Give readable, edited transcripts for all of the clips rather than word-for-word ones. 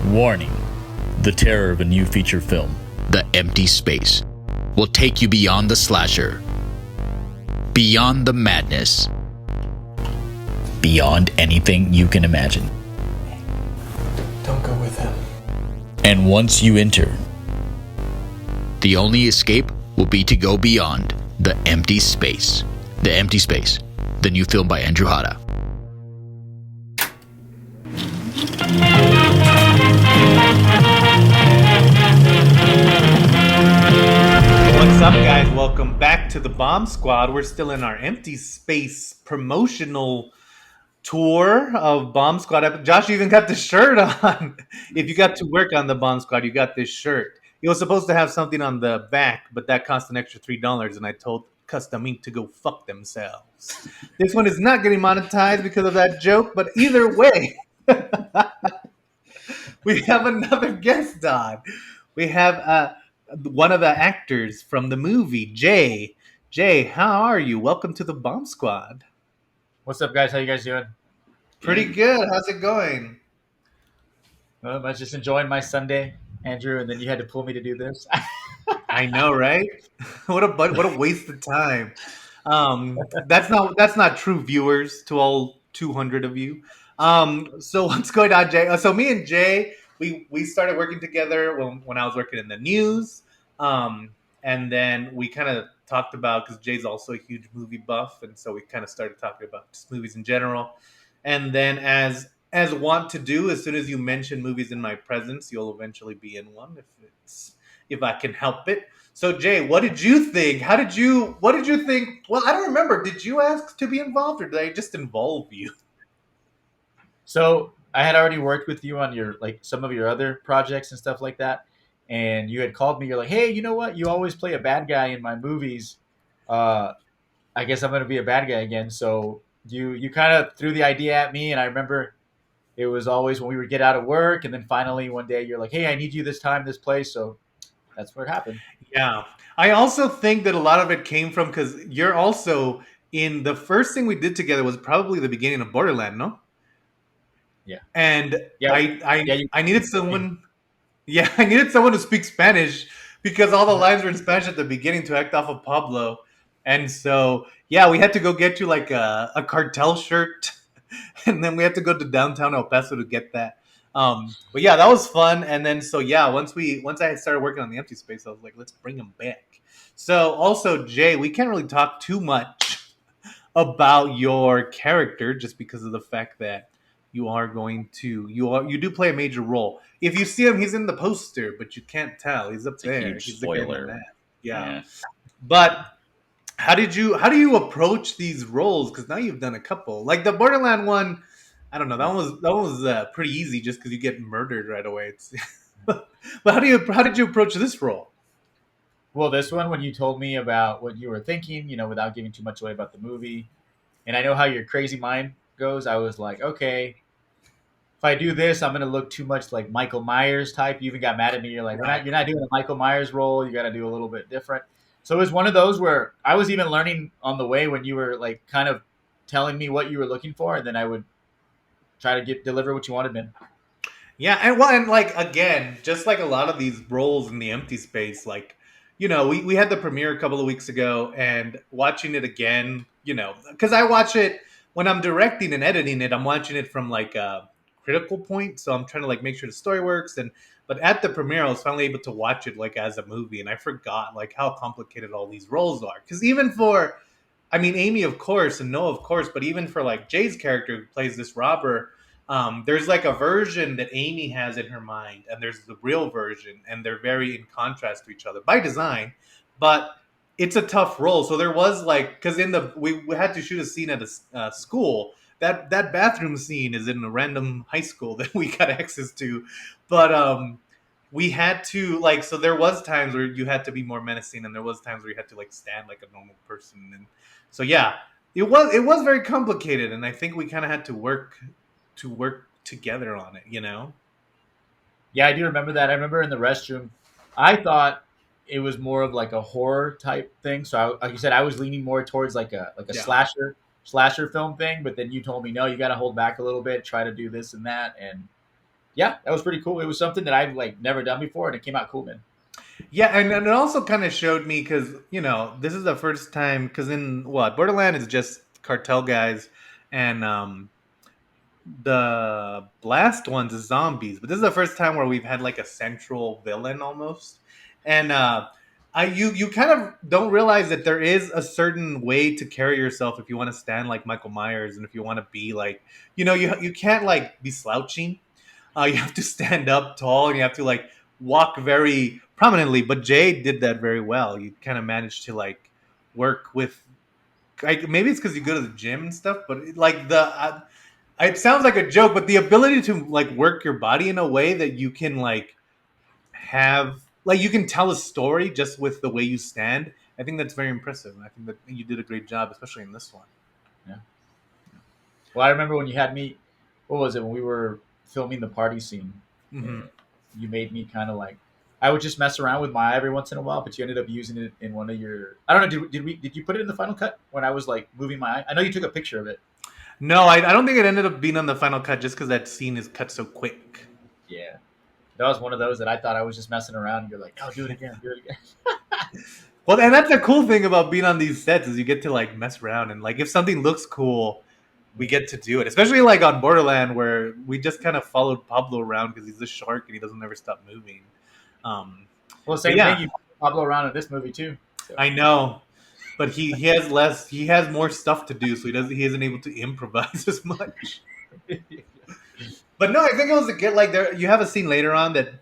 Warning: the terror of a new feature film, The Empty Space, will take you beyond the slasher, beyond the madness, beyond anything you can imagine. Don't go with him. And once you enter, the only escape will be to go beyond the empty space. The Empty Space, the new film by Andrew Hada. What's up, guys? Welcome back to the Bomb Squad. We're still in our Empty Space promotional tour of Bomb Squad. Josh, you even got the shirt on. If you got to work on the Bomb Squad, you got this shirt. It was supposed to have something on the back, but that cost an extra $3, and I told Custom Ink to go fuck themselves. This one is not getting monetized because of that joke, but either way, we have another guest on. We have one of the actors from the movie, Jay. Jay, how are you? Welcome to the Bomb Squad. What's up, guys? How you guys doing? Pretty good. How's it going? I was just enjoying my Sunday, Andrew, and then you had to pull me to do this. I know, right? What a waste of time. That's not true, viewers. To all 200 of you. So what's going on, Jay? So me and Jay, we started working together when I was working in the news, and then we kind of talked about, because Jay's also a huge movie buff, and so we kind of started talking about just movies in general. And then as want to do, as soon as you mention movies in my presence, you'll eventually be in one if I can help it. So Jay, what did you think? What did you think? Well, I don't remember. Did you ask to be involved, or did I just involve you? So I had already worked with you on some of your other projects and stuff like that, and you had called me. You're like, "Hey, you know what? You always play a bad guy in my movies. I guess I'm going to be a bad guy again." So you kind of threw the idea at me, and I remember it was always when we would get out of work, and then finally one day you're like, "Hey, I need you this time, this place." So that's where it happened. Yeah. I also think that a lot of it came from, because you're also in the first thing we did together was probably the beginning of Borderland, no? Yeah. And Yeah. I needed someone. Yeah, I needed someone to speak Spanish, because all the lines were in Spanish at the beginning to act off of Pablo. And so, yeah, we had to go get you like a cartel shirt, and then we had to go to downtown El Paso to get that. But yeah, that was fun. And then so yeah, once I had started working on the Empty Space, I was like, let's bring him back. So also, Jay, we can't really talk too much about your character, just because of the fact that you do play a major role. If you see him, he's in the poster, but you can't tell. He's up there. Huge He's the guy in the spoiler. map. Yeah. But how do you approach these roles? Because now you've done a couple. Like the Borderland one, I don't know. That was pretty easy, just because you get murdered right away. But how did you approach this role? Well, this one, when you told me about what you were thinking, without giving too much away about the movie, and I know how your crazy mind goes, I was like, okay, if I do this, I'm going to look too much like Michael Myers type. You even got mad at me. You're like, you're not doing a Michael Myers role. You got to do a little bit different. So it was one of those where I was even learning on the way when you were like kind of telling me what you were looking for, and then I would try to deliver what you wanted, man. Yeah, and like again, just like a lot of these roles in the Empty Space, like we had the premiere a couple of weeks ago, and watching it again, because I watch it when I'm directing and editing it, I'm watching it from like a critical point, so I'm trying to like make sure the story works. But at the premiere, I was finally able to watch it like as a movie, and I forgot like how complicated all these roles are. Because even for, I mean, Amy, of course, and Noah, of course, but even for like Jay's character who plays this robber, there's like a version that Amy has in her mind, and there's the real version, and they're very in contrast to each other by design. But it's a tough role. So there was like, because we had to shoot a scene at a school. That bathroom scene is in a random high school that we got access to, but we had to like. So there was times where you had to be more menacing, and there was times where you had to like stand like a normal person. And so yeah, it was very complicated, and I think we kind of had to work together on it. Yeah, I do remember that. I remember in the restroom, I thought it was more of like a horror type thing. So, like you said, I was leaning more towards like a Yeah. slasher film thing. But then you told me, no, you got to hold back a little bit, try to do this and that, and Yeah, that was pretty cool. It was something that I've like never done before, and it came out cool, man. Yeah, and it also kind of showed me because this is the first time because in what Borderland is just cartel guys, and the last one's is zombies, but this is the first time where we've had like a central villain almost, and you kind of don't realize that there is a certain way to carry yourself if you want to stand like Michael Myers and if you want to be like you can't like be slouching. You have to stand up tall and you have to like walk very prominently. But Jay did that very well. You kind of managed to like work with. Like, maybe it's because you go to the gym and stuff, but like it sounds like a joke, but the ability to like work your body in a way that you can like have like you can tell a story just with the way you stand. I think that's very impressive. I think that you did a great job, especially in this one. Yeah. Well, I remember when you had me. What was it when we were filming the party scene? Hmm. And you made me kind of like. I would just mess around with my eye every once in a while, but you ended up using it in one of your. I don't know. Did you put it in the final cut when I was like moving my eye? I know you took a picture of it. No, I don't think it ended up being on the final cut just because that scene is cut so quick. Yeah, that was one of those that I thought I was just messing around. And you're like, no, do it again, do it again. Well, and that's the cool thing about being on these sets is you get to like mess around and like if something looks cool, we get to do it. Especially like on Borderland where we just kind of followed Pablo around because he's a shark and he doesn't ever stop moving. Um, Well, but same yeah, thing. You Pablo around in this movie too. So. I know, but he has less. He has more stuff to do, so he isn't able to improvise as much. But no, I think it was a good like there. You have a scene later on that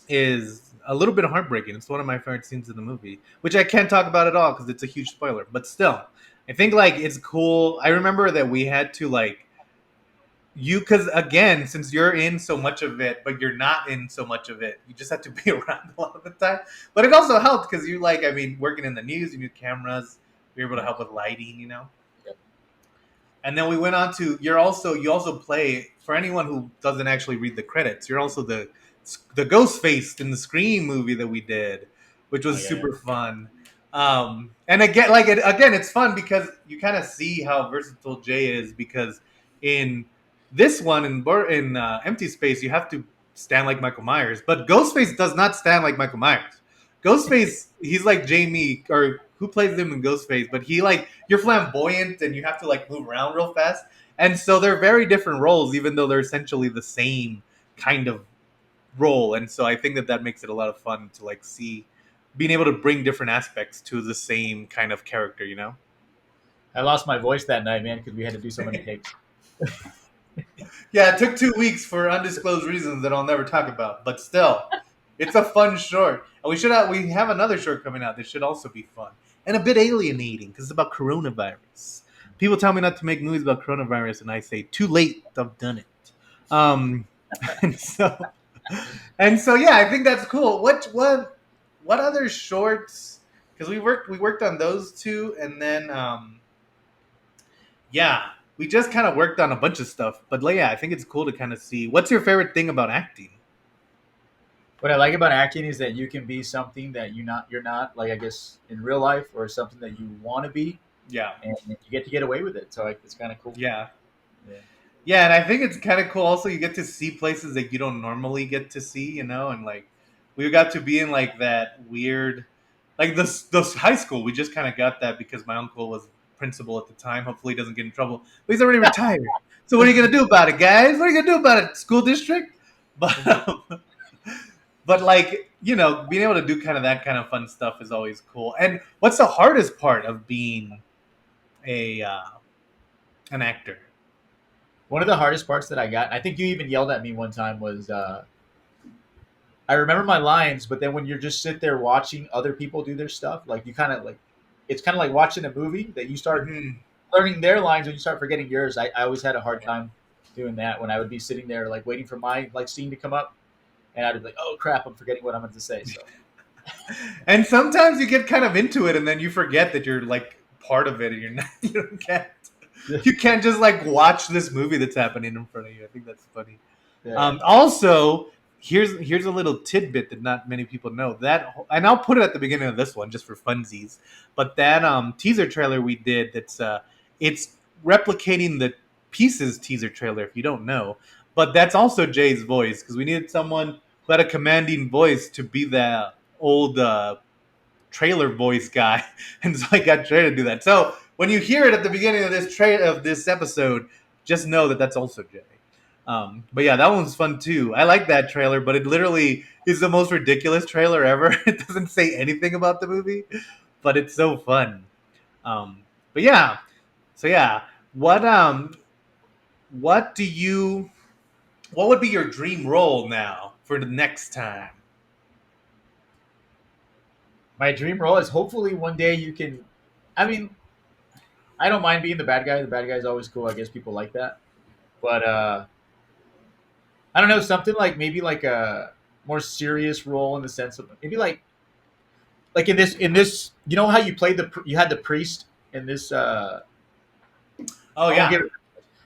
is a little bit heartbreaking. It's one of my favorite scenes in the movie, which I can't talk about at all because it's a huge spoiler. But still, I think like it's cool. I remember that we had to like because again, since you're in so much of it, but you're not in so much of it, you just have to be around a lot of the time. But it also helped because you like, I mean, working in the news, you need cameras, you're able to help with lighting. Yep. And then we went on to you also play for anyone who doesn't actually read the credits. You're also the ghost face in the Scream movie that we did, which Oh was yeah. super fun. And again, it's fun because you kind of see how versatile Jay is because in this one in Empty Space you have to stand like Michael Myers, but Ghostface does not stand like Michael Myers. Ghostface, he's like Jamie or who plays him in Ghostface, but he like you're flamboyant and you have to like move around real fast. And so they're very different roles, even though they're essentially the same kind of role. And so I think that makes it a lot of fun to like see being able to bring different aspects to the same kind of character. I lost my voice that night, man, because we had to do so many takes. Yeah, it took 2 weeks for undisclosed reasons that I'll never talk about, but still, it's a fun short. And we have another short coming out that should also be fun and a bit alienating because it's about coronavirus. People tell me not to make movies about coronavirus, and I say too late. I've done it. Um, and so yeah, I think that's cool. What other shorts? Because we worked on those two, and then yeah, we just kind of worked on a bunch of stuff. But yeah, I think it's cool to kind of see what's your favorite thing about acting. What I like about acting is that you can be something that you're not like I guess in real life or something that you want to be, Yeah, and you get away with it. So like, it's kind of cool. yeah, Yeah. yeah, and I think it's kind of cool. Also, you get to see places that you don't normally get to see, and like we got to be in like that weird, like this high school. We just kind of got that because my uncle was principal at the time. Hopefully, he doesn't get in trouble. But he's already retired. So what are you gonna do about it, guys? What are you gonna do about it, school district? But but like being able to do kind of that kind of fun stuff is always cool. And what's the hardest part of being a an actor? One of the hardest parts that I got, I think you even yelled at me one time, was I remember my lines, but then when you're just sit there watching other people do their stuff, like you kind of like, it's kind of like watching a movie that you start Mhm. learning their lines and you start forgetting yours. I always had a hard time doing that when I would be sitting there like waiting for my like scene to come up, and I'd be like, oh crap, I'm forgetting what I'm going to say. So And sometimes you get kind of into it, and then you forget that you're like part of it, and you're not. You can't just like watch this movie that's happening in front of you. I think that's funny. yeah. Also, here's a little tidbit that not many people know that, and I'll put it at the beginning of this one just for funsies. But that teaser trailer we did, it's replicating the Pieces teaser trailer. If you don't know, but that's also Jay's voice because we needed someone who had a commanding voice to be the old trailer voice guy, and so I got Trey to do that. So when you hear it at the beginning of this episode, just know that that's also Jay. But yeah, that one's fun too. I like that trailer, but it literally is the most ridiculous trailer ever. It doesn't say anything about the movie, but it's so fun. But yeah, so yeah, what what do you what would be your dream role now for the next time? My dream role is hopefully one day you can. I mean, I don't mind being the bad guy. The bad guy is always cool. I guess people like that. But I don't know, something like maybe like a more serious role in the sense of maybe like in this you know how you played you had the priest in this Oh I won't yeah, give it,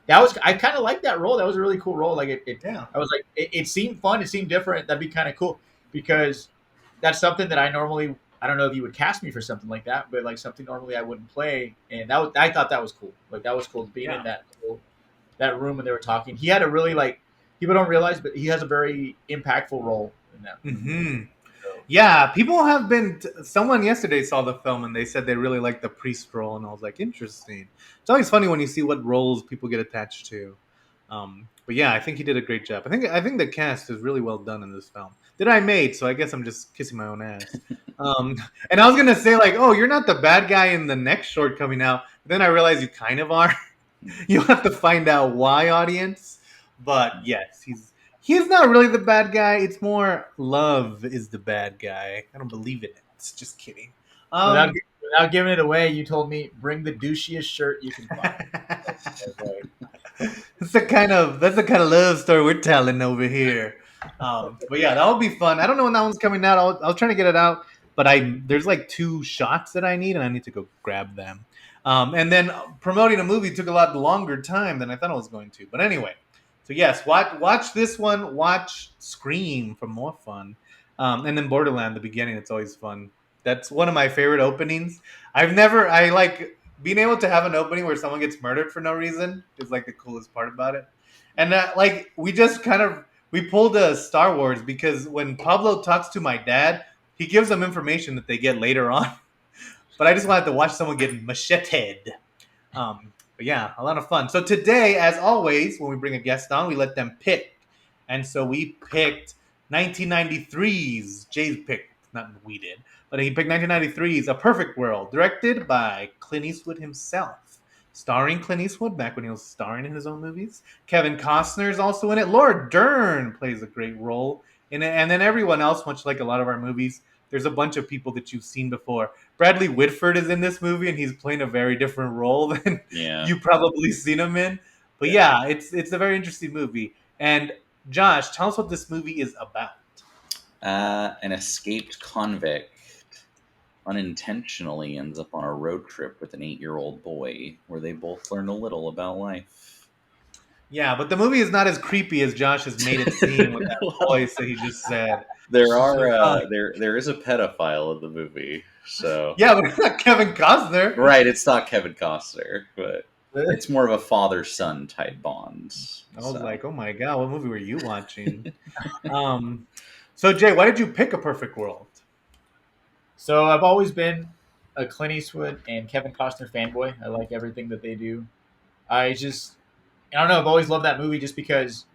that was I kind of liked that role. That was a really cool role. Like it yeah. I was like it seemed fun, it seemed different. That'd be kind of cool because that's something that I normally I don't know if you would cast me for something like that, but like something normally I wouldn't play, and I thought that was cool. Like that was cool being in Yeah. that room when they were talking. He had a really like people don't realize, but he has a very impactful role in that movie. Hmm. So, Yeah, people have been. Someone yesterday saw the film and they said they really liked the priest role, and I was like, interesting. It's always funny when you see what roles people get attached to. But yeah, I think he did a great job. I think the cast is really well done in this film that I made. So I guess I'm just kissing my own ass. Um, and I was gonna say like, oh, you're not the bad guy in the next short coming out. But then I realized you kind of are. You have to find out why, audience. But yes, he's not really the bad guy. It's more love is the bad guy. I don't believe in it. It's just kidding. without Um, without giving it away, you told me bring the douchiest shirt you can find. that's the kind of love story we're telling over here. But yeah, that would be fun. I don't know when that one's coming out. I was trying to get it out, but there's like 2 shots that I need, and I need to go grab them. And then promoting a movie took a lot longer time than I thought it was going to. But anyway, so yes, watch this one. Watch Scream for more fun, and then Borderland, the beginning. It's always fun. That's one of my favorite openings. I like being able to have an opening where someone gets murdered for no reason is like the coolest part about it. And like we pulled a Star Wars because when Pablo talks to my dad, he gives them information that they get later on. But I just wanted to watch someone get macheted. But yeah, a lot of fun. So today, as always, when we bring a guest on, we let them pick. And so we picked 1993's Jay's picked, not we did, but he picked 1993's A Perfect World, directed by Clint Eastwood himself. Starring Clint Eastwood back when he was starring in his own movies. Kevin Costner is also in it. Laura Dern plays a great role in it. And then everyone else, much like a lot of our movies, there's a bunch of people that you've seen before. Bradley Whitford is in this movie, and he's playing a very different role than Yeah. you probably seen him in. But yeah, it's a very interesting movie. And Josh, tell us what this movie is about. An escaped convict unintentionally ends up on a road trip with an 8-year-old boy where they both learn a little about life. Yeah, but the movie is not as creepy as Josh has made it seem with that Well, voice that he just said. there is a pedophile in the movie, so Yeah, but it's not Kevin Costner. right, it's not Kevin Costner, but it's more of a father-son type bond. I was so. like, oh my god, what movie were you watching? So Jay, why did you pick A Perfect World? So I've always been a Clint Eastwood and Kevin Costner fanboy. I like everything that they do. I don't know. I've always loved that movie just because.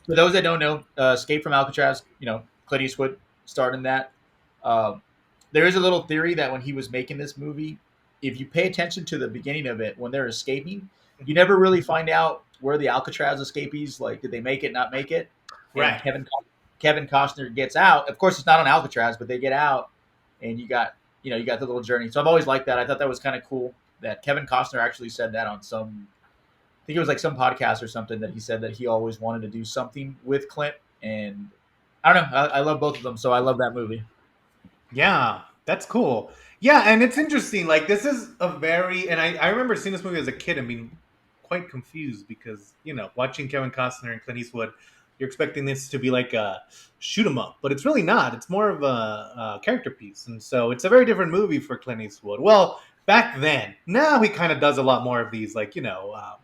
For those that don't know, Escape from Alcatraz, Clint Eastwood starred in that. Um, there is a little theory that when he was making this movie, if you pay attention to the beginning of it, when they're escaping, you never really find out where the Alcatraz escapees, like, did they make it, not make it? And Right. Kevin Costner gets out. Of course, it's not on Alcatraz, but they get out, and you got the little journey. So I've always liked that. I thought that was kind of cool that Kevin Costner actually said that on I think it was like some podcast or something that he said that he always wanted to do something with Clint, and I don't know. I love both of them, so I love that movie. Yeah, that's cool. Yeah, and it's interesting. Like, this is a very, and I remember seeing this movie as a kid and being quite confused because, watching Kevin Costner and Clint Eastwood, you're expecting this to be like a shoot 'em up, but it's really not. It's more of a character piece. And so it's a very different movie for Clint Eastwood. Well, back then. Now he kind of does a lot more of these, like,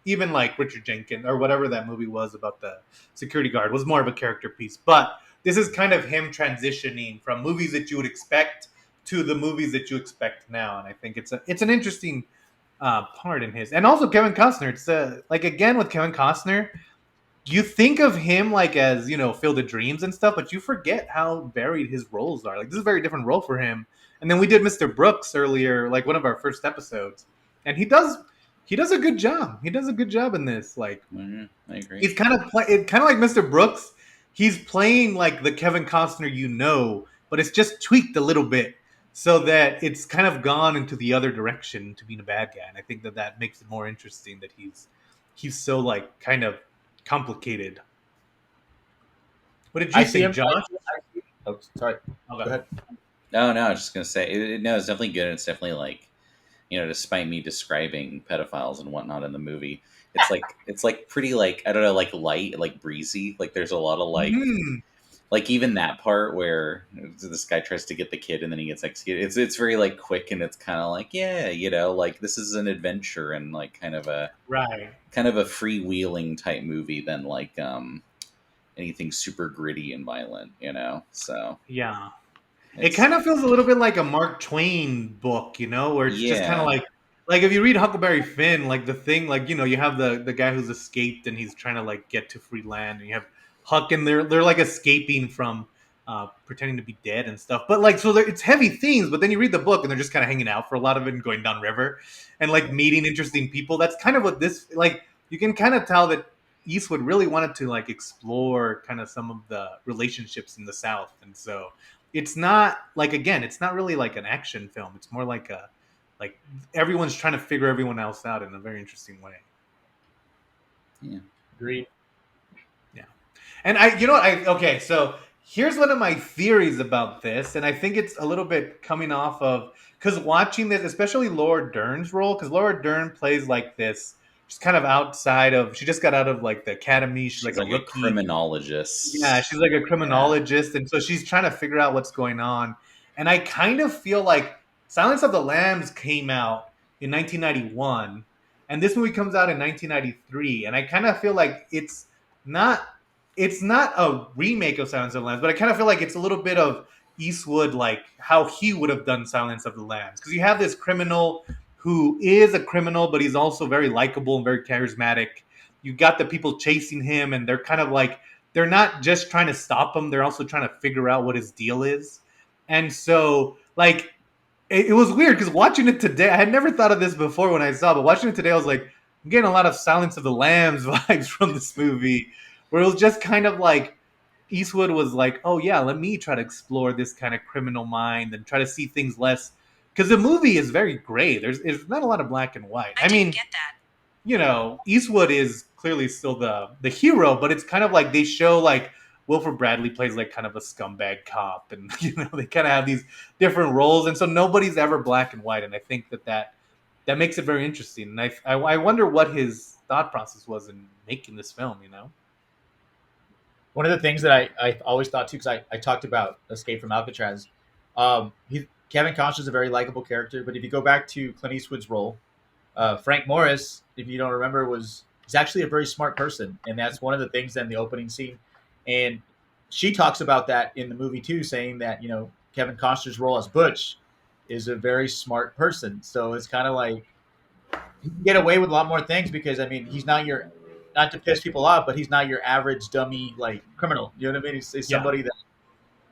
even like Richard Jenkins or whatever that movie was about the security guard was more of a character piece. But this is kind of him transitioning from movies that you would expect to the movies that you expect now, and I think it's an interesting part in his, and also Kevin Costner. It's like again with Kevin Costner, you think of him like as Field of Dreams and stuff, but you forget how varied his roles are. Like this is a very different role for him. And then we did Mr. Brooks earlier, like one of our first episodes, and he does a good job. He does a good job in this. Like I agree. he's kind of like Mr. Brooks. He's playing like the Kevin Costner but it's just tweaked a little bit so that it's kind of gone into the other direction to being a bad guy. And I think that makes it more interesting that he's so like kind of complicated. What did you think, Josh? Oh, sorry. Oh, Go ahead. No, I was just gonna say, no, it's definitely good. It's definitely like, despite me describing pedophiles and whatnot in the movie, it's like pretty like I don't know, like light, like breezy. Like there's a lot of like even that part where this guy tries to get the kid and then he gets executed. It's very like quick and it's kind of like like this is an adventure and like kind of a freewheeling type movie than like anything super gritty and violent. So yeah. It kind of feels a little bit like a Mark Twain book, where it's just kind of like if you read Huckleberry Finn, like the thing, like you have the guy who's escaped and he's trying to like get to free land, and you have Huck and they're like escaping from pretending to be dead and stuff. But like so it's heavy themes, but then you read the book and they're just kind of hanging out for a lot of it and going down river and like meeting interesting people. That's kind of what this like. You can kind of tell that Eastwood really wanted to like explore kind of some of the relationships in the South, and so it's not like again, it's not really like an action film. It's more like like everyone's trying to figure everyone else out in a very interesting way. Yeah, agreed. Yeah, and okay, so here's one of my theories about this, and I think it's a little bit coming off of because watching this, especially Laura Dern's role, because Laura Dern plays like this. She's kind of outside of. She just got out of like the academy. She's like a rookie criminologist. Yeah, she's like a criminologist, and so she's trying to figure out what's going on. And I kind of feel like Silence of the Lambs came out in 1991, and this movie comes out in 1993. And I kind of feel like it's not a remake of Silence of the Lambs, but I kind of feel like it's a little bit of Eastwood, like how he would have done Silence of the Lambs, because you have this criminal who is a criminal, but he's also very likable and very charismatic. You got the people chasing him, and they're kind of like they're not just trying to stop him; they're also trying to figure out what his deal is. And so, like, it was weird because watching it today, I had never thought of this before when I saw it, but watching it today, I was like, I'm getting a lot of Silence of the Lambs vibes from this movie, where it was just kind of like Eastwood was like, oh yeah, let me try to explore this kind of criminal mind and try to see things less. Because the movie is very gray. There's not a lot of black and white. I mean, get that. Eastwood is clearly still the hero, but it's kind of like they show like Wilford Bradley plays like kind of a scumbag cop, and they kind of have these different roles, and so nobody's ever black and white. And I think that makes it very interesting. And I wonder what his thought process was in making this film. One of the things that I always thought too, because I talked about Escape from Alcatraz. Kevin Costner is a very likable character, but if you go back to Clint Eastwood's role, Frank Morris, if you don't remember, he's actually a very smart person, and that's one of the things in the opening scene. And she talks about that in the movie too, saying that Kevin Costner's role as Butch is a very smart person. So it's kind of like he can get away with a lot more things because he's not to piss people off, but he's not your average dummy like criminal. You know what I mean? He's somebody that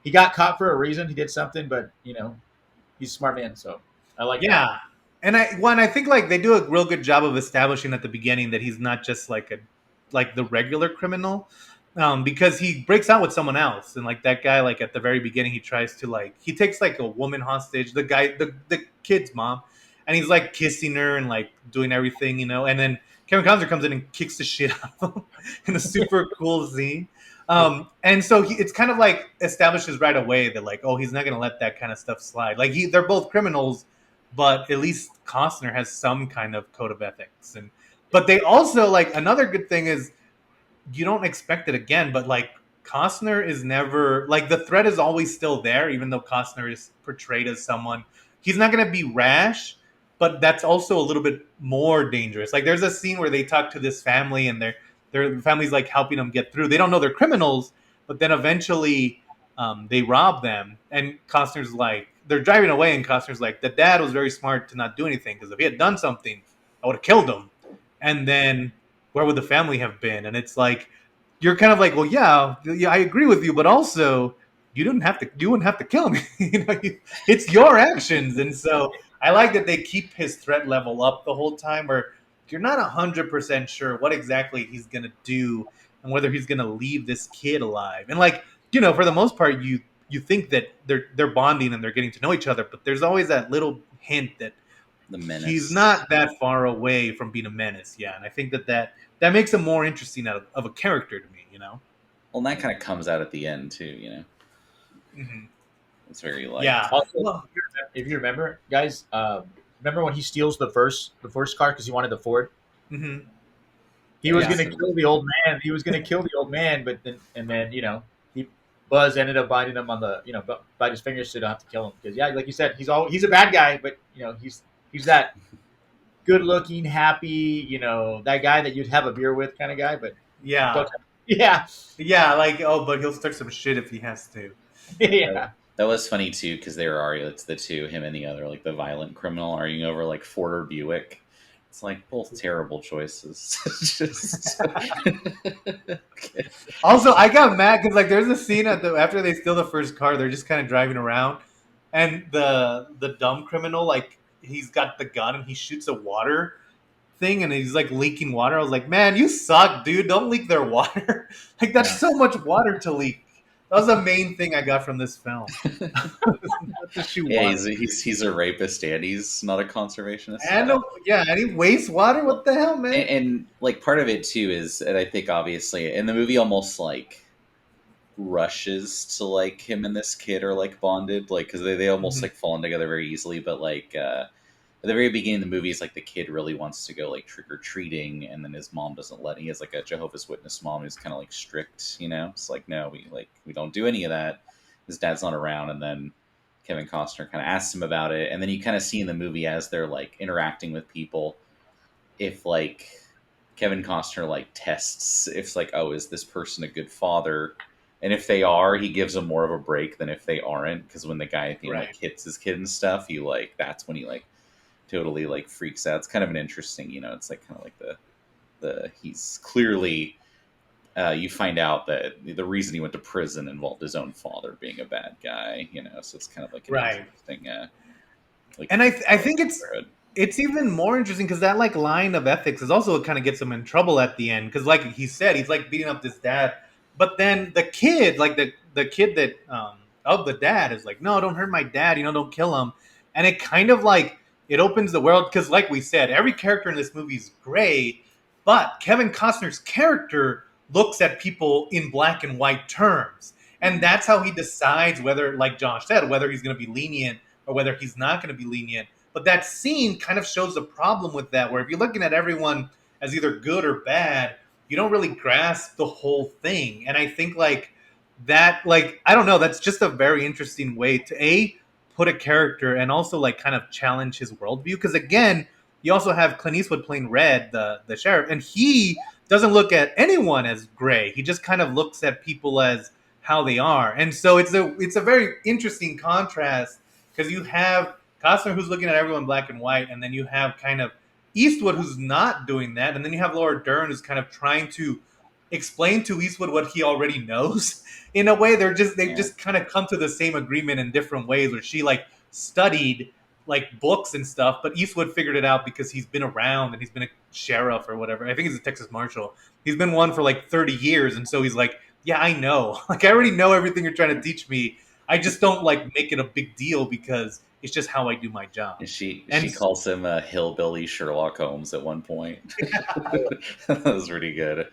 he got caught for a reason. He did something, but he's a smart man. So I like that. And I think like they do a real good job of establishing at the beginning that he's not just like the regular criminal, because he breaks out with someone else, and like that guy, like at the very beginning, he tries to he takes like a woman hostage, the guy, the kid's mom, and he's like kissing her and like doing everything, and then Kevin Costner comes in and kicks the shit out of him in a super cool scene. And so it's kind of like establishes right away that like, oh, he's not going to let that kind of stuff slide. Like they're both criminals, but at least Costner has some kind of code of ethics. But they also like another good thing is you don't expect it again, but like Costner is never like the threat is always still there, even though Costner is portrayed as someone he's not going to be rash, but that's also a little bit more dangerous. Like there's a scene where they talk to this family and their family's like helping them get through. They don't know they're criminals, but then eventually they rob them, and Costner's like they're driving away, and Costner's like the dad was very smart to not do anything because if he had done something, I would have killed him. And then where would the family have been? And it's like you're kind of like, well, yeah, I agree with you, but also you wouldn't have to kill me. It's your actions, and so I like that they keep his threat level up the whole time, where you're not 100% sure what exactly he's gonna do and whether he's gonna leave this kid alive. And like for the most part, you think that they're bonding and they're getting to know each other, but there's always that little hint that The menace. he's not that far away from being a menace. Yeah, and I think that makes him more interesting of a character to me. Well, and that kind of comes out at the end too. Mm-hmm. It's very like Yeah. Also, Well, if you remember, guys, remember when he steals the first car because he wanted the Ford? mm-hmm. He was Yeah. going to kill the old man. He was going to kill the old man, but then he Buzz ended up binding him on the bite his fingers so don't have to kill him because like you said, he's a bad guy, but he's that good looking, happy, that guy that you'd have a beer with kind of guy, but Yeah. yeah, Like, but he'll start some shit if he has to. yeah. that was funny too because they were arguing. It's the two, him and the other, like the violent criminal, arguing over like Ford or Buick. It's like both terrible choices. Just Also, I got mad because like there's a scene after they steal the first car, they're just kind of driving around, and the dumb criminal like he's got the gun and he shoots a water thing and he's like leaking water. I was like, man, you suck, dude. Don't leak their water. Like that's so much water to leak. That was the main thing I got from this film. Not to shoot yeah, water. he's a rapist and he's not a conservationist. And he wastes water. What the hell, man? And like part of it too is, and I think obviously, and the movie almost like rushes to like him and this kid are like bonded, like because they almost Mhm. like fall in together very easily. But like at the very beginning of the movie, it's like the kid really wants to go like trick or treating, and then his mom doesn't let. He has like a Jehovah's Witness mom who's kind of like strict, It's like no, we don't do any of that. His dad's not around, and then Kevin Costner kind of asks him about it, and then you kind of see in the movie as they're like interacting with people, if like Kevin Costner like tests if it's like, oh, is this person a good father? And if they are, he gives them more of a break than if they aren't. Because when the guy Right. like hits his kid and stuff, he like that's when he like totally like freaks out. It's kind of an interesting, it's like kind of like the he's clearly you find out that the reason he went to prison involved his own father being a bad guy, so it's kind of like an Right. interesting like And I think neighborhood. it's even more interesting because that like line of ethics is also what kind of gets him in trouble at the end because like he said he's like beating up this dad, but then the kid like the kid that of the dad is like, no, don't hurt my dad, don't kill him. And it kind of like it opens the world because like we said, every character in this movie is great, but Kevin Costner's character looks at people in black and white terms, and that's how he decides whether, like Josh said, whether he's going to be lenient or whether he's not going to be lenient. But that scene kind of shows the problem with that, where if you're looking at everyone as either good or bad, you don't really grasp the whole thing. And I think like that, like, I don't know, that's just a very interesting way to put a character and also like kind of challenge his worldview. Because again, you also have Clint Eastwood playing Red, the sheriff, and he doesn't look at anyone as gray. He just kind of looks at people as how they are. And so it's a very interesting contrast because you have Costner who's looking at everyone black and white, and then you have kind of Eastwood who's not doing that, and then you have Laura Dern who's kind of trying to explain to Eastwood what he already knows. In a way, they've just kind of come to the same agreement in different ways. Where she like studied like books and stuff, but Eastwood figured it out because he's been around and he's been a sheriff or whatever. I think he's a Texas Marshal. He's been one for like 30 years, and so he's like, yeah, I know. Like I already know everything you're trying to teach me. I just don't like make it a big deal because it's just how I do my job. And she And- calls him a hillbilly Sherlock Holmes at one point. That was pretty good.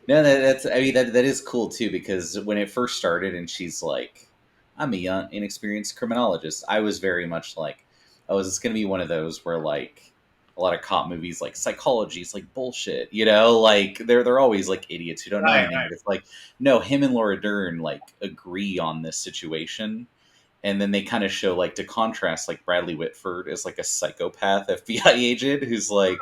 No, that is cool too, because when it first started and she's like, I'm a young, inexperienced criminologist, I was very much like, oh, is this going to be one of those where like a lot of cop movies, like psychology is like bullshit, like they're always like idiots who don't know anything. Right. But it's like, no, him and Laura Dern like agree on this situation. and then they kind of show like to contrast like Bradley Whitford is like a psychopath FBI agent who's like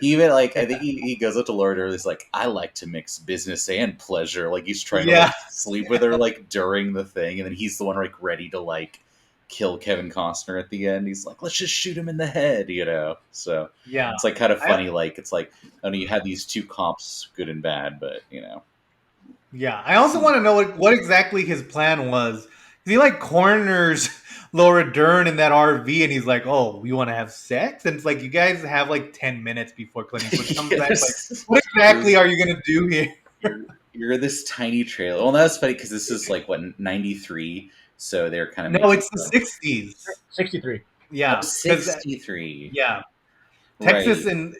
he even like I think he goes up to Laura Dern. He's like, I like to mix business and pleasure. Like he's trying to Yeah. like sleep with her like during the thing, and then he's the one like ready to like kill Kevin Costner at the end. He's like, let's just shoot him in the head, you know. So Yeah. it's like kind of funny. Like it's like I know you had these two cops, good and bad, but you know. Yeah. I also want to know what exactly his plan was. He like corners Laura Dern in that RV, and he's like, "Oh, we want to have sex?" And it's like you guys have like 10 minutes before Clint Eastwood comes back. Like, what exactly are you gonna do here? You're this tiny trailer. Well, that's funny because this is like what 93, so they're kind of No, it's the 60s. 63. Yeah, 63. Yeah, Texas Right. and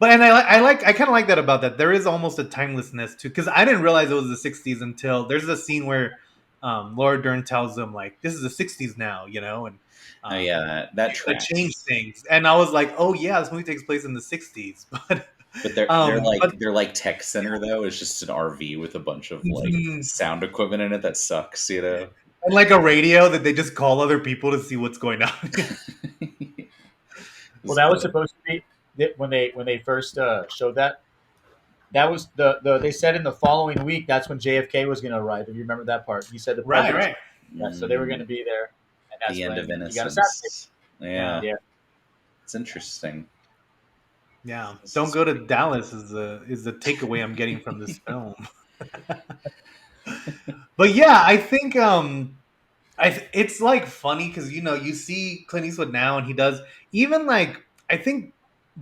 I kind of like that about that. There is almost a timelessness to because I didn't realize it was the 60s until there's a scene where Laura Dern tells them like this is the 60s now, you know, and Oh yeah, that it tracks. changed things. And I was like, oh yeah, this movie takes place in the 60s, but But they're but they're like tech center though. It's just an RV with a bunch of like mhm. sound equipment in it that sucks, you know. And like a radio that they just call other people to see what's going on. Well, that was supposed to be when they first showed that. That was they said in the following week that's when JFK was going to arrive. If you remember that part, he said the Right, president. right. Yeah, so they were going to be there, and that's The end when of he got assassinated. Innocence. Yeah, Yeah. it's interesting. Yeah, don't go to Dallas is the takeaway I'm getting from this film. But yeah, I think it's like funny because you know you see Clint Eastwood now and he does even like I think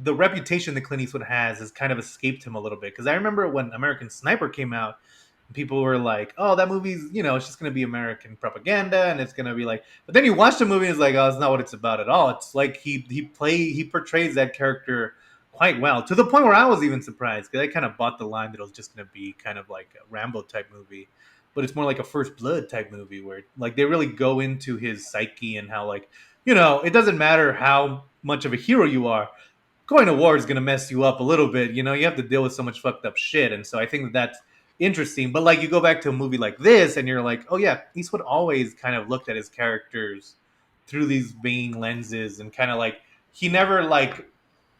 the reputation that Clint Eastwood has kind of escaped him a little bit because I remember when American Sniper came out, people were like, "Oh, that movie's it's just gonna be American propaganda and it's gonna be like," but then you watch the movie and it's like, "Oh, it's not what it's about at all." It's like he portrays that character quite well to the point where I was even surprised because I kind of bought the line that it was just gonna be kind of like a Rambo type movie, but it's more like a First Blood type movie where like they really go into his psyche and how like it doesn't matter how much of a hero you are, going to war is going to mess you up a little bit. You have to deal with so much fucked up shit. And so I think that's interesting. But like you go back to a movie like this and you're like, oh yeah, Eastwood always kind of looked at his characters through these vain lenses and kind of like he never like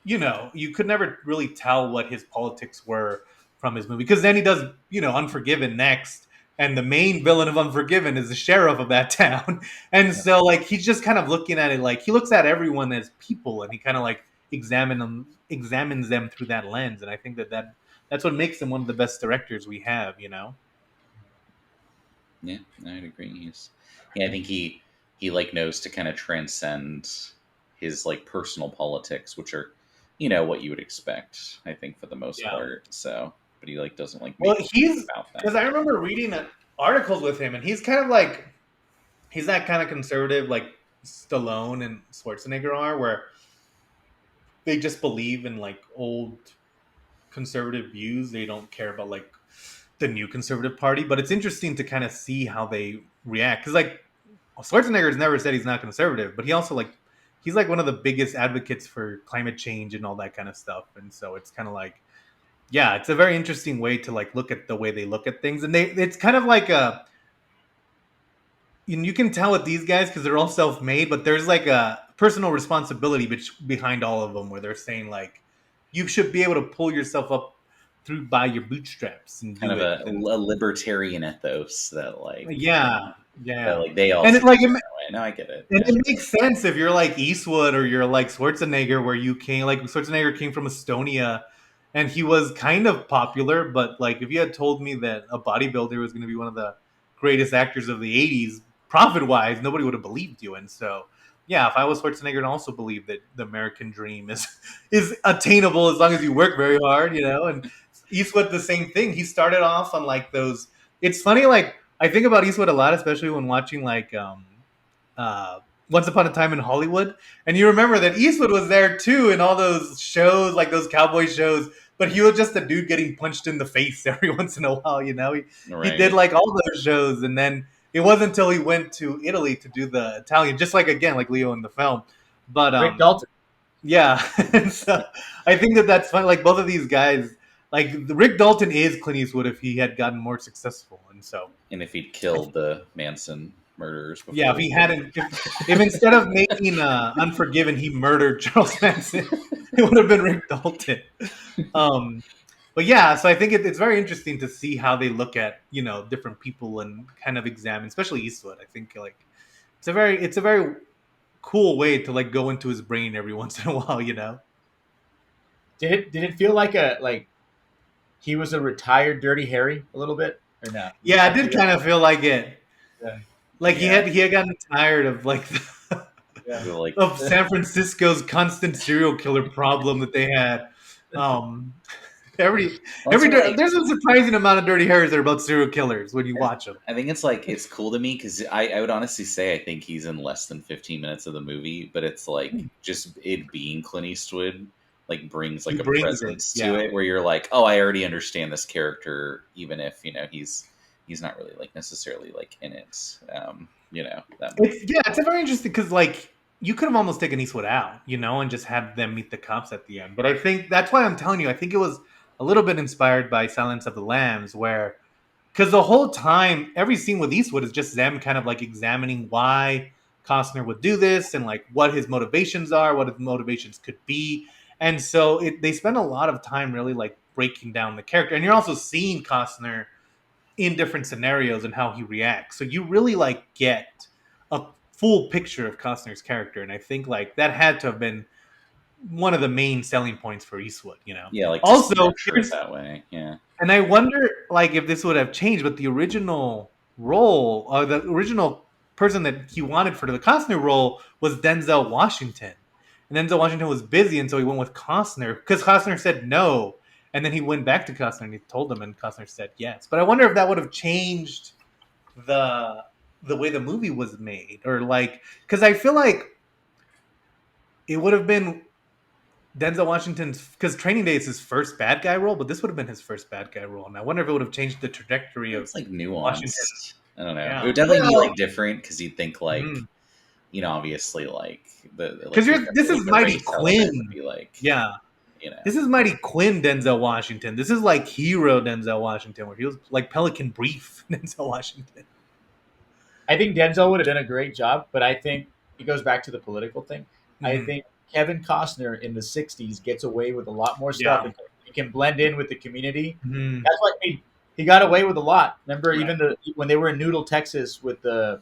you could never really tell what his politics were from his movie because then he does Unforgiven next, and the main villain of Unforgiven is the sheriff of that town, and so like he's just kind of looking at it like he looks at everyone as people, and he kind of like examines them through that lens, and I think that's what makes him one of the best directors we have. Yeah, I'd agree. I think he like knows to kind of transcend his like personal politics, which are what you would expect. I think for the most part. So, but he like doesn't like. Well, he's about that because I remember reading articles with him, and he's kind of like he's that kind of conservative like Stallone and Schwarzenegger are, where they just believe in like old conservative views. They don't care about like the new conservative party. But it's interesting to kind of see how they react because like Schwarzenegger's never said he's not conservative, but he also like he's like one of the biggest advocates for climate change and all that kind of stuff. And so it's kind of like yeah, it's a very interesting way to like look at the way they look at things, and it's kind of like you can tell with these guys because they're all self-made, but there's like a personal responsibility behind all of them where they're saying like you should be able to pull yourself up through by your bootstraps and kind do of it. a libertarian ethos that like Yeah, that, like they all and see it like that way. No, I get it. and Yeah. it makes sense if you're like Eastwood or you're like Schwarzenegger, where you came like Schwarzenegger came from Estonia, and he was kind of popular. But like if you had told me that a bodybuilder was going to be one of the greatest actors of the '80s, profit wise, nobody would have believed you. And so, yeah, if I was Schwarzenegger and also believed that the American dream is attainable as long as you work very hard, And Eastwood, the same thing. He started off on like those. It's funny, like I think about Eastwood a lot, especially when watching like Once Upon a Time in Hollywood, and you remember that Eastwood was there too in all those shows, like those cowboy shows. But he was just a dude getting punched in the face every once in a while, He did like all those shows, and then it wasn't until he went to Italy to do the Italian, just like again like Leo in the film. But Rick Dalton. yeah, and so I think that's fun. Like both of these guys, like Rick Dalton is Clint Eastwood if he had gotten more successful, and so And if he'd killed the Manson murderers before. Yeah, if he hadn't, if instead of making Unforgiven, he murdered Charles Manson, it would have been Rick Dalton. But yeah, so I think it's very interesting to see how they look at different people and kind of examine, especially Eastwood. I think like it's a very cool way to like go into his brain every once in a while. Did it feel like he was a retired Dirty Harry a little bit or not? Yeah, I did kind of feel like it. Yeah. Like Yeah. he had gotten tired of like Yeah. Like, of San Francisco's constant serial killer problem that they had. Every also, like, there's a surprising amount of Dirty Harrys that are about serial killers when you watch them. I think it's cool to me because I would honestly say I think he's in less than 15 minutes of the movie, but it's like just it being Clint Eastwood like brings like He a brings presence it, to yeah. it where you're like, oh, I already understand this character, even if he's not really like necessarily like in it. That much. It's a very interesting because like you could have almost taken Eastwood out, and just had them meet the cops at the end. But I think that's why I'm telling you, I think it was a little bit inspired by Silence of the Lambs, where because the whole time, every scene with Eastwood is just them kind of like examining why Costner would do this and like what his motivations are, what his motivations could be. And so they spend a lot of time really like breaking down the character. And you're also seeing Costner in different scenarios and how he reacts. So you really like get a full picture of Costner's character. And I think like that had to have been one of the main selling points for Eastwood. Yeah, like to Also, structure it that way. Yeah. and I wonder, like, if this would have changed, but the original role, or the original person that he wanted for the Costner role was Denzel Washington. And Denzel Washington was busy, and so he went with Costner because Costner said no. And then he went back to Costner and he told him, and Costner said yes. But I wonder if that would have changed the way the movie was made, or like, because I feel like it would have been Denzel Washington's, because Training Day is his first bad guy role, but this would have been his first bad guy role, and I wonder if it would have changed the trajectory of It's like nuanced. Washington. I don't know. Yeah. It would definitely be Well- like different because you'd think like, Mhm. obviously like Because this is Mighty race element Quinn. would be like, Yeah, you know, this is Mighty Quinn Denzel Washington. This is like hero Denzel Washington, where he was like Pelican Brief Denzel Washington. I think Denzel would have done a great job, but I think it goes back to the political thing. I Mhm. think Kevin Costner in the '60s gets away with a lot more stuff. Yeah. He can blend in with the community. Mhm. That's why he got away with a lot. Remember, Right. even when they were in Noodle, Texas, with the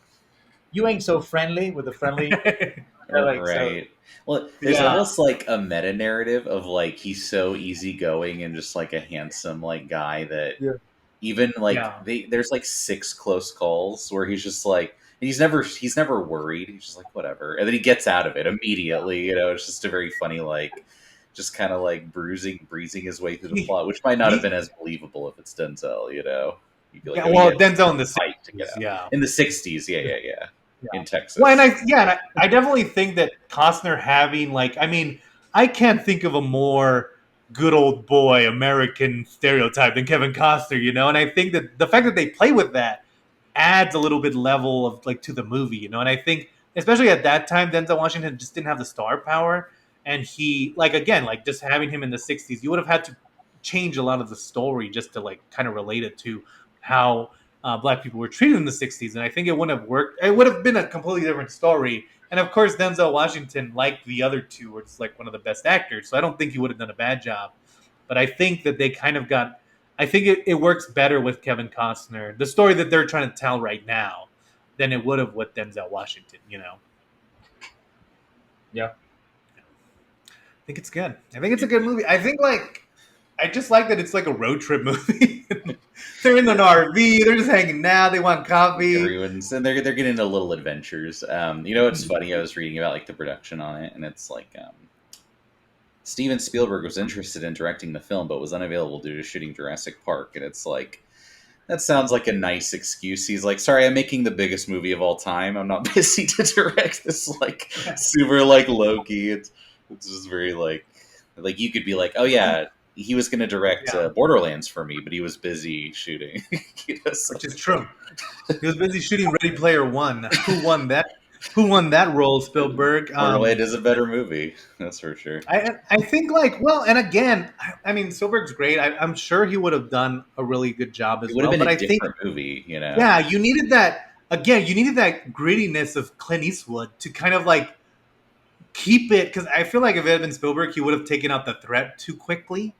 "You ain't so friendly" with the friendly. like, right. Well, there's Yeah. almost like a meta narrative of like he's so easygoing and just like a handsome like guy that Yeah. even like Yeah. there's like 6 close calls where he's just like he's never worried. He's just like whatever, and then he gets out of it immediately. It's just a very funny like just kind of like breezing his way through the plot, which might not have been as believable if it's Denzel. You'd be like, Yeah, oh, well, he had Denzel in the fight to get 60s, out. yeah. In the 60s, yeah. Yeah. In Texas. Well, and I definitely think that Costner having like, I mean, I can't think of a more good old boy American stereotype than Kevin Costner, and I think that the fact that they play with that adds a little bit level of like to the movie, and I think especially at that time, Denzel Washington just didn't have the star power, and he like again like just having him in the '60s, you would have had to change a lot of the story just to like kind of relate it to how Black people were treated in the '60s, and I think it wouldn't have worked. It would have been a completely different story. And of course, Denzel Washington, like the other two, was like one of the best actors. So I don't think he would have done a bad job. But I think that they kind of got. I think it works better with Kevin Costner, the story that they're trying to tell right now, than it would have with Denzel Washington. Yeah. I think it's good. I think it's a good movie. I think I just like that it's like a road trip movie. They're in an RV. They're just hanging out. They want coffee. Everyone's and they're getting into little adventures. What's funny? I was reading about like the production on it, and it's like Steven Spielberg was interested in directing the film, but was unavailable due to shooting Jurassic Park. And it's like that sounds like a nice excuse. He's like, "Sorry, I'm making the biggest movie of all time. I'm not busy to direct this like super like low key." It's just very like you could be like, "Oh yeah." He was going to direct Borderlands for me, but he was busy shooting. Which is true. He was busy shooting Ready Player One. Who won that? Who won that role, Spielberg? Borderlands is a better movie, that's for sure. I think and again, I mean, Spielberg's great. I'm sure he would have done a really good job as It would well. have been But a I think different movie, yeah, you needed that. again, you needed that grittiness of Clint Eastwood to kind of like keep it, because I feel like if it had been Spielberg, he would have taken out the threat too quickly,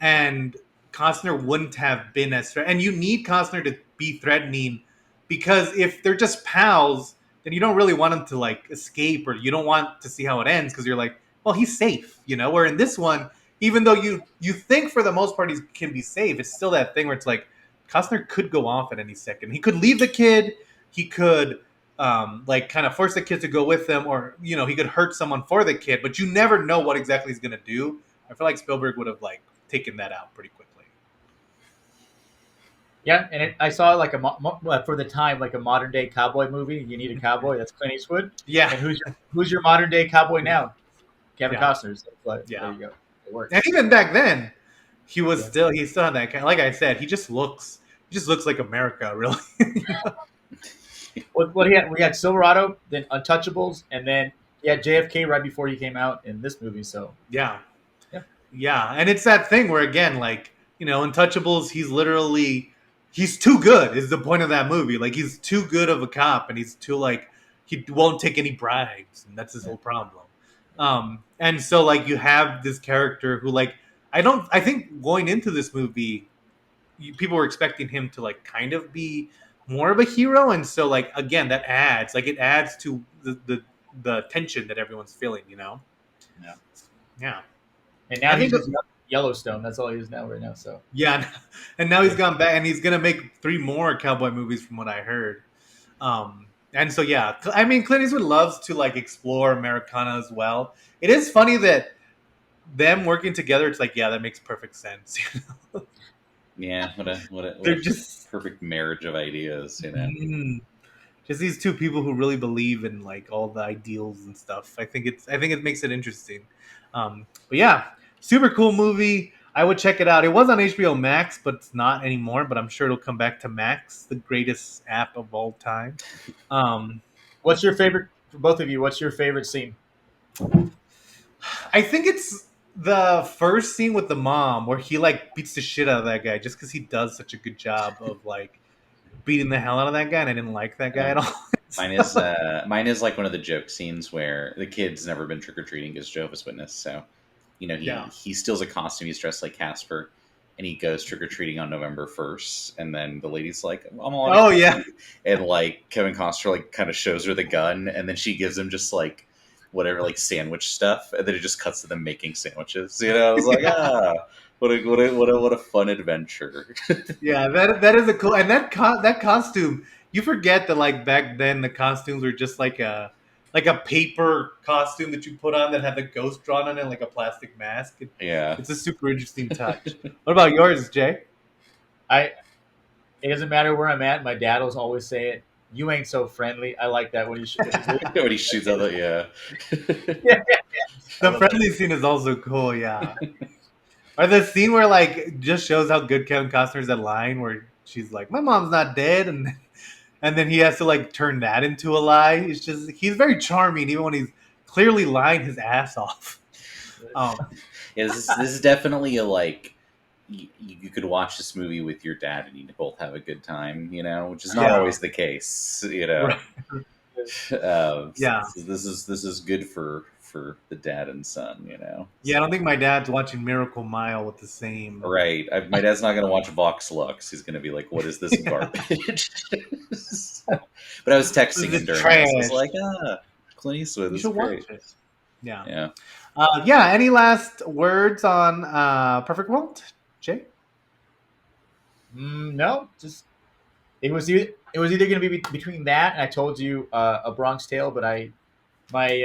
and Costner wouldn't have been as threat. And you need Costner to be threatening, because if they're just pals, then you don't really want him to like escape, or you don't want to see how it ends because you're like, well, he's safe, you know. Where in this one, even though you think for the most part he can be safe, it's still that thing where it's like Costner could go off at any second. He could leave the kid. He could like kind of force the kid to go with them, or you know, he could hurt someone for the kid. But you never know what exactly he's gonna do. I feel like Spielberg would have like taken that out pretty quickly. Yeah, and I saw like for the time like a modern day cowboy movie. You need a cowboy. That's Clint Eastwood. Yeah, And who's your modern day cowboy now? Kevin Yeah. Costner. So, but Yeah. there you go. It works. and even back then, he Yeah. still had that kind. Like I said, he just looks like America, really. What he had, we had Silverado, then Untouchables, and then he had JFK right before he came out in this movie. So Yeah. Yeah. Yeah. And it's that thing where, again, like, you know, Untouchables, he's too good, is the point of that movie. Like, he's too good of a cop, and he's too, like, he won't take any bribes, and that's his whole problem. And so, like, you have this character who, like, I think going into this movie, people were expecting him to, like, kind of be more of a hero. And so, like, again, it adds to the tension that everyone's feeling, you know? Yeah. Yeah. and now I he's think just Yellowstone. That's all he is now right now. So Yeah, and now he's gone back, and he's gonna make 3 more cowboy movies, from what I heard. And so yeah, I mean, Clint Eastwood loves to like explore Americana as well. It is funny that them working together, it's like, yeah, that makes perfect sense. Yeah, what They're a just perfect marriage of ideas, you know. just these two people who really believe in like all the ideals and stuff. I think it makes it interesting. But yeah, super cool movie. I would check it out. It was on HBO Max, but it's not anymore. But I'm sure it'll come back to Max, the greatest app of all time. what's your favorite for both of you? What's your favorite scene? I think it's the first scene with the mom where he like beats the shit out of that guy just because he does such a good job of like beating the hell out of that guy, and I didn't like that guy at all. Mine is like one of the joke scenes where the kid's never been trick or treating as Jehovah's Witness, so you know Yeah. he steals a costume, he's dressed like Casper, and he goes trick or treating on November 1st, and then the lady's like, "I'm all Oh yeah, and like Kevin Costner like kind of shows her the gun, and then she gives him just like whatever like sandwich stuff, and then it just cuts to them making sandwiches. You know, I was like, what a fun adventure. yeah. That is a cool, and that costume. You forget that like back then the costumes were just like a paper costume that you put on that had the ghost drawn on it, like a plastic mask. Yeah, It's a super interesting touch. What about yours, Jay? It doesn't matter where I'm at. My dad will always say it. You ain't so friendly. I like that when he's when he shoots out the yeah. The friendly scene is also cool. Yeah. Or the scene where like just shows how good Kevin Costner's at lying, where she's like, "My mom's not dead," and then he has to like turn that into a lie. It's just he's very charming, even when he's clearly lying his ass off. Yeah, this is definitely a like you could watch this movie with your dad and you both have a good time, you know, which is not Yeah. always the case, you know. Right. Yeah. So this is good for the dad and son, you know. Yeah, I don't think my dad's watching Miracle Mile with the same. Right. My dad's not going to watch Vox Lux. He's going to be like, "What is this garbage?" But I was texting This him is during this. I was trash. like, Clint Eastwood, You this is should great. watch it. Yeah. Yeah. Yeah. Any last words on Perfect World, Jay? No, just it was either going to be between that and I told you a Bronx Tale, but my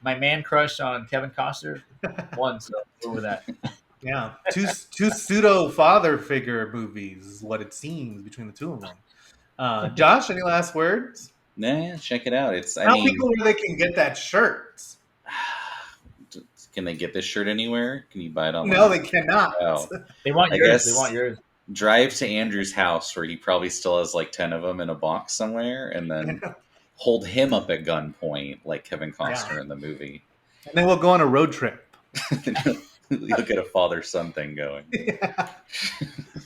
man crush on Kevin Costner won, so over that. Yeah, two pseudo father figure movies is what it seems between the two of them. Josh, any last words? Nah, check it out. I Tell mean, people where they can get that shirt. can they get this shirt anywhere? Can you buy it online? No, they cannot. Oh. They want I yours. guess- They want yours. Drive to Andrew's house where he probably still has like 10 of them in a box somewhere, and then hold him up at gunpoint like Kevin Costner in the movie. And then we'll go on a road trip. You'll get a father-son thing going. Yeah.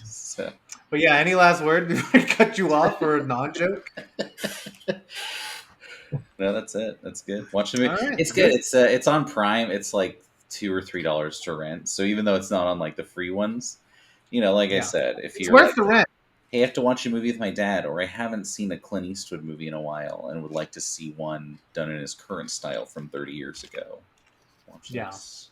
So, But yeah, any last word before I cut you off for a non-joke? No, that's it. That's good. Watch the movie. All right, It's good. It's on Prime. It's like $2 or $3 to rent. So even though it's not on like the free ones, like I Yeah, said, if it's you're worth like, the rent. hey, I have to watch a movie with my dad, or I haven't seen a Clint Eastwood movie in a while and would like to see one done in his current style from 30 years ago, watch Yeah. this.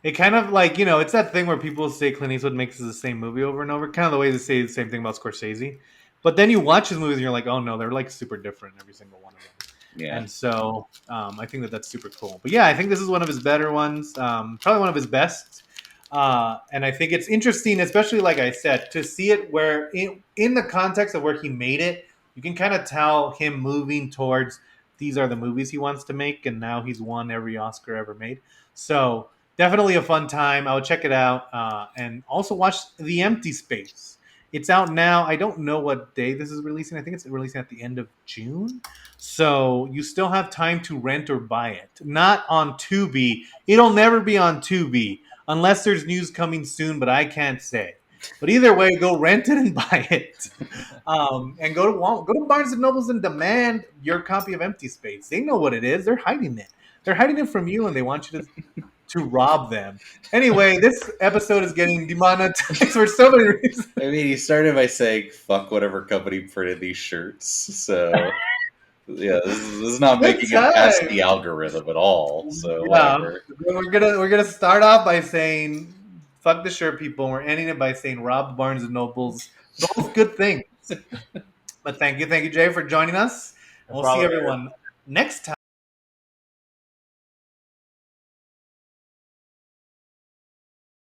It kind of like, it's that thing where people say Clint Eastwood makes the same movie over and over, kind of the way they say the same thing about Scorsese. But then you watch his movies and you're like, oh no, they're like super different, every single one of them. Yeah. And so I think that's super cool. But yeah, I think this is one of his better ones, probably one of his best. And I think it's interesting, especially like I said, to see it where in the context of where he made it, you can kind of tell him moving towards these are the movies he wants to make, and now he's won every Oscar ever made. So definitely a fun time. I would check it out, and also watch The Empty Space. It's out now. I don't know what day this is releasing. I think it's releasing at the end of June. So you still have time to rent or buy it. Not on Tubi. It'll never be on Tubi unless there's news coming soon, but I can't say. But either way, go rent it and buy it, and go to Barnes and Nobles and demand your copy of Empty Space. They know what it is. They're hiding it. They're hiding it from you, and they want you to rob them. Anyway, this episode is getting demonetized for so many reasons. I mean, he started by saying, fuck whatever company printed these shirts. So, yeah, this is not Good making it past time. the algorithm at all. So, Yeah, whatever. we're gonna start off by saying fuck the shirt people. And we're ending it by saying rob Barnes and Nobles. Both good things. But thank you, Jay, for joining us. No We'll see problem. everyone next time.